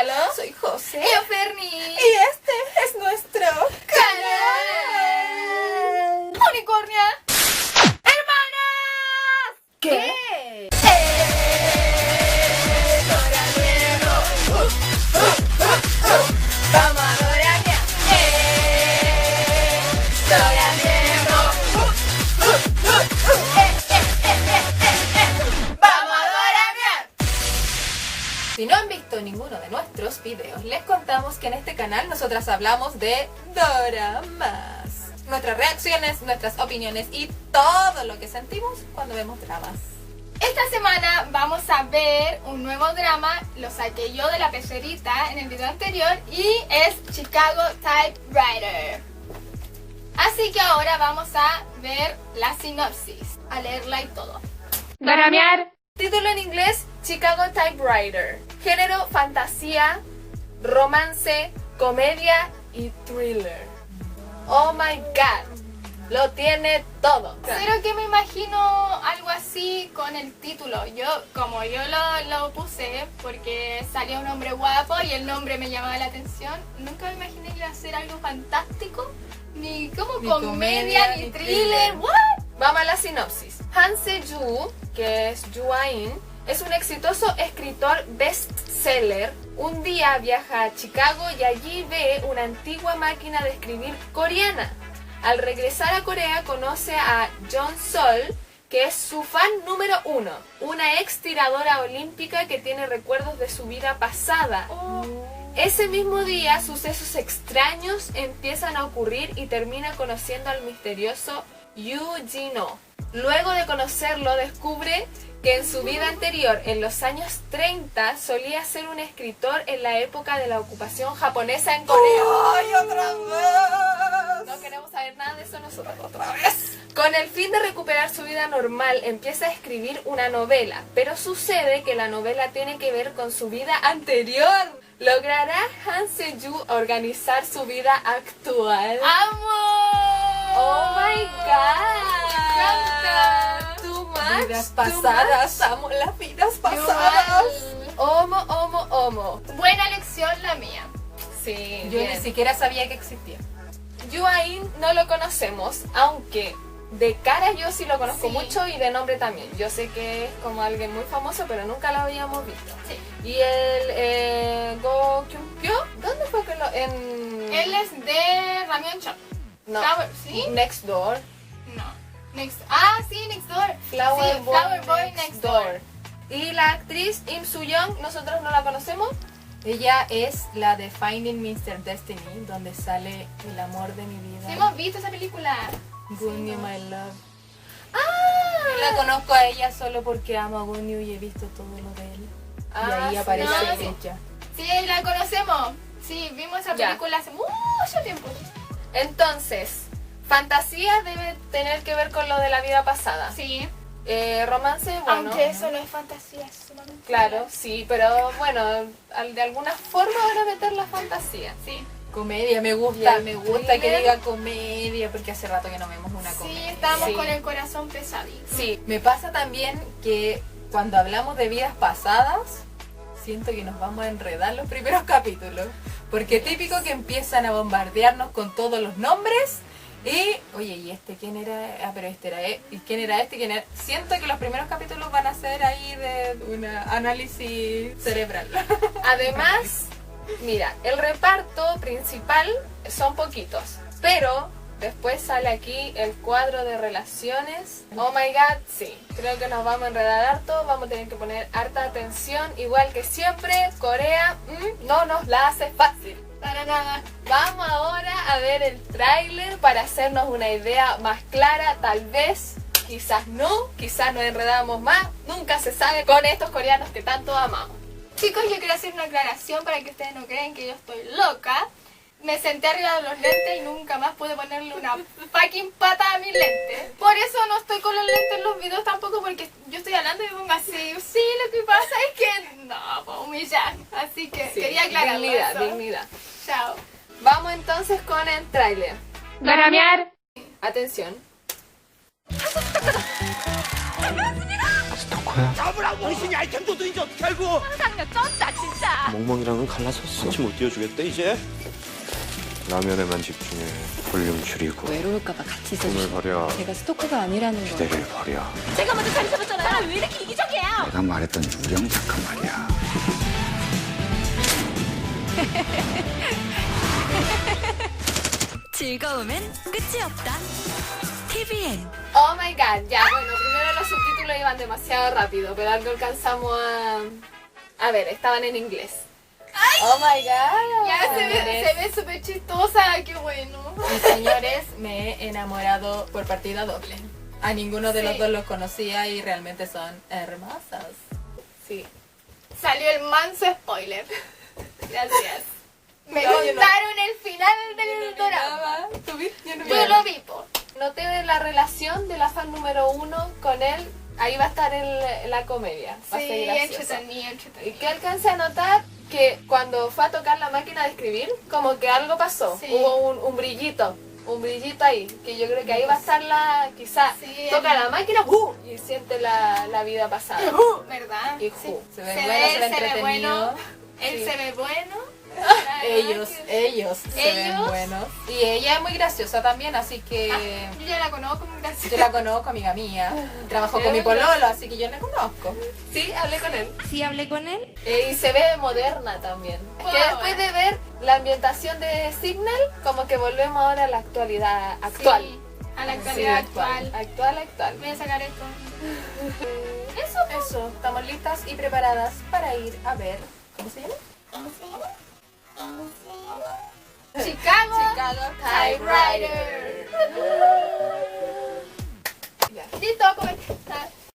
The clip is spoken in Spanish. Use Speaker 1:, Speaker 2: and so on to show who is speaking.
Speaker 1: Gonzalo.
Speaker 2: Soy José.
Speaker 1: Y yo, Ferni.
Speaker 2: Y este es nuestro
Speaker 1: canal. Unicornia. ¡Hermanas!
Speaker 2: ¿Qué?
Speaker 1: Vamos a doranear. Doraneemos. Vamos a doranear.
Speaker 2: Si no han visto ninguno de nuestros videos, les contamos que en este canal nosotras hablamos de doramas. Nuestras reacciones, nuestras opiniones y todo lo que sentimos cuando vemos dramas.
Speaker 1: Esta semana vamos a ver un nuevo drama, lo saqué yo de la pecerita en el video anterior y es Chicago Typewriter. Así que ahora vamos a ver la sinopsis, a leerla y todo.
Speaker 3: Doramear.
Speaker 2: Título en inglés, Chicago Typewriter. Género, fantasía, romance, comedia y thriller. Oh my god, lo tiene todo.
Speaker 1: Pero que me imagino algo así con el título. Como yo lo puse porque salía un hombre guapo y el nombre me llamaba la atención, nunca me imaginé que iba a ser algo fantástico, ni como
Speaker 2: Ni
Speaker 1: comedia, ni thriller. ¿What?
Speaker 2: Vamos a la sinopsis. Han Se-ju, que es Ju A-in, es un exitoso escritor bestseller. Un día viaja a Chicago y allí ve una antigua máquina de escribir coreana. Al regresar a Corea conoce a John Sol, que es su fan número 1, una ex tiradora olímpica que tiene recuerdos de su vida pasada. Ese mismo día, sucesos extraños empiezan a ocurrir y termina conociendo al misterioso Yoo Jin-ho. Luego de conocerlo, descubre que en su vida anterior, en los años 30, solía ser un escritor en la época de la ocupación japonesa en Corea.
Speaker 1: ¡Ay, otra vez!
Speaker 2: No queremos saber nada de eso nosotros otra vez. Con el fin de recuperar su vida normal, empieza a escribir una novela, pero sucede que la novela tiene que ver con su vida anterior. ¿Logrará Han Se-ju organizar su vida actual?
Speaker 1: ¡Amo!
Speaker 2: ¡Oh my god!
Speaker 1: ¡Me encanta!
Speaker 2: Too much,
Speaker 4: Vidas
Speaker 2: too
Speaker 4: pasadas,
Speaker 2: much.
Speaker 4: amo las vidas pasadas.
Speaker 2: Homo, homo, homo.
Speaker 1: Buena lección la mía.
Speaker 2: Sí,
Speaker 4: Yo
Speaker 2: bien.
Speaker 4: ni siquiera sabía que existía.
Speaker 2: Yoo A-in no lo conocemos, aunque de cara yo sí lo conozco
Speaker 1: Sí.
Speaker 2: mucho y de nombre también. Yo sé que es como alguien muy famoso, pero nunca lo habíamos visto.
Speaker 1: Sí.
Speaker 2: Y el Go Kyung-pyo, ¿dónde fue que lo...?
Speaker 1: Él es de Ramyeon Shop.
Speaker 2: No,
Speaker 1: Flower, ¿sí?
Speaker 2: Next Door.
Speaker 1: No. Sí, Next Door.
Speaker 2: Flower,
Speaker 1: Sí, Flower Boy Next Door.
Speaker 2: Y la actriz Im Soo-young, nosotros no la conocemos.
Speaker 4: Ella es la de Finding Mr. Destiny, donde sale el amor de mi vida.
Speaker 1: Sí, hemos visto esa película.
Speaker 4: Gunyu, my love.
Speaker 2: Ah,
Speaker 4: Yo la conozco a ella solo porque amo a Gunyu y he visto todo lo de él. Y ahí
Speaker 2: sí,
Speaker 4: aparece
Speaker 1: no, sí.
Speaker 4: ella.
Speaker 1: Sí, la conocemos. Sí, vimos esa
Speaker 2: Ya.
Speaker 1: película hace mucho tiempo.
Speaker 2: Entonces, fantasía debe tener que ver con lo de la vida pasada.
Speaker 1: Sí.
Speaker 2: Romance, bueno.
Speaker 1: Aunque eso no es fantasía, es solamente.
Speaker 2: Claro, sí, pero bueno, de alguna forma van a meter la fantasía.
Speaker 1: Sí.
Speaker 4: Comedia, me
Speaker 2: Y
Speaker 4: gusta,
Speaker 2: el
Speaker 4: me gusta que
Speaker 2: thriller.
Speaker 4: diga comedia, porque hace rato que no vemos una
Speaker 1: Sí,
Speaker 4: comedia.
Speaker 1: estábamos
Speaker 2: Sí.
Speaker 1: con el corazón pesadito.
Speaker 2: Sí,
Speaker 4: Me pasa también que cuando hablamos de vidas pasadas, siento que nos vamos a enredar los primeros capítulos. Porque típico que empiezan a bombardearnos con todos los nombres y, oye, ¿y este quién era? Ah, pero este era ¿y quién era este? ¿Quién era? Siento que los primeros capítulos van a ser ahí de un análisis cerebral.
Speaker 2: además, mira, el reparto principal son poquitos, pero después sale aquí el cuadro de relaciones. Oh my god, sí, creo que nos vamos a enredar harto, vamos a tener que poner harta atención, igual que siempre, Corea no nos la hace fácil.
Speaker 1: Para nada.
Speaker 2: Vamos ahora a ver el tráiler para hacernos una idea más clara, tal vez, quizás no, quizás nos enredamos más, nunca se sabe con estos coreanos que tanto amamos.
Speaker 1: Chicos, yo quiero hacer una aclaración para que ustedes no creen que yo estoy loca. Me senté arriba de los lentes y nunca más pude ponerle una fucking pata a mis lentes. Por eso no estoy con los lentes en los videos tampoco, porque yo estoy hablando y me pongo así. Sí, lo que pasa es que no, puedo humillar. Así que
Speaker 2: Sí,
Speaker 1: quería aclararlo.
Speaker 2: dignidad,
Speaker 1: eso.
Speaker 2: dignidad.
Speaker 1: Chao.
Speaker 2: Vamos entonces con el tráiler.
Speaker 3: Doramear.
Speaker 2: Atención.
Speaker 5: 스토커야?
Speaker 6: 잡으라고! 당신이 아이템 돋으니까 어떻게 알고!
Speaker 3: 상상력 쩐다 진짜.
Speaker 5: 멍멍이랑은 갈라섰어. 같이 못 띄워주겠대 이제? 라면에만 집중해. 볼륨 줄이고
Speaker 6: 외로울까봐 같이
Speaker 5: 꿈을
Speaker 6: 있어주세요.
Speaker 5: 버려.
Speaker 6: 제가 스토커가 아니라는 거.
Speaker 5: 기대를 버려.
Speaker 3: 제가 먼저 자리 잡았잖아요. 왜 이렇게 이기적이에요?
Speaker 7: 내가 말했던 유령 작가 말이야.
Speaker 8: 즐거움엔 끝이 없다. TVN.
Speaker 2: Oh my god, ya, bueno, primero los subtítulos iban demasiado rápido, pero algo alcanzamos a ver, estaban en inglés. Oh my god.
Speaker 1: Ya se ve súper chistosa, qué bueno.
Speaker 4: Y señores, me he enamorado por partida doble. A ninguno de los
Speaker 1: Sí.
Speaker 4: dos los conocía y realmente son hermosas.
Speaker 2: Sí.
Speaker 1: Salió el manso spoiler.
Speaker 2: Gracias.
Speaker 1: Me
Speaker 4: No, yo no.
Speaker 1: contaron el final del drama.
Speaker 4: ¿Tú viste?
Speaker 1: Yo lo vi, po.
Speaker 2: Noté la relación de la fan número 1 con él. Ahí va a estar la comedia. Va a ser
Speaker 1: Sí,
Speaker 2: gracioso.
Speaker 1: entretenido,
Speaker 2: Y
Speaker 1: entretenido.
Speaker 2: que alcancé a notar que cuando fue a tocar la máquina de escribir, como que algo pasó.
Speaker 1: Sí.
Speaker 2: Hubo un brillito ahí. Que yo creo que ahí va a estar quizá
Speaker 1: Sí,
Speaker 2: toca la máquina y siente la vida pasada.
Speaker 1: ¿Verdad?
Speaker 2: Y
Speaker 1: Sí.
Speaker 4: Se ve bueno, se ve entretenido.
Speaker 1: bueno. Él
Speaker 2: Sí.
Speaker 1: se ve bueno.
Speaker 4: Ellos se ven
Speaker 1: Ellos.
Speaker 4: buenos. Y ella es muy graciosa también, así que
Speaker 1: Yo ya la conozco, gracias.
Speaker 4: yo la conozco, amiga mía. Trabajó con mi pololo, así que yo la conozco.
Speaker 2: Sí, hablé con él.
Speaker 8: Sí, hablé con él.
Speaker 2: Y se ve moderna también.
Speaker 1: Wow.
Speaker 2: Que después de ver la ambientación de Signal, como que volvemos ahora a la actualidad actual.
Speaker 1: Sí, a la actualidad actual.
Speaker 2: Actual.
Speaker 1: Voy a sacar esto.
Speaker 2: Eso, estamos listas y preparadas para ir a ver. ¿Cómo se llama?
Speaker 1: Chicago,
Speaker 2: Typewriter.
Speaker 1: Typewriter.
Speaker 2: Ya.
Speaker 1: Listo, comentar.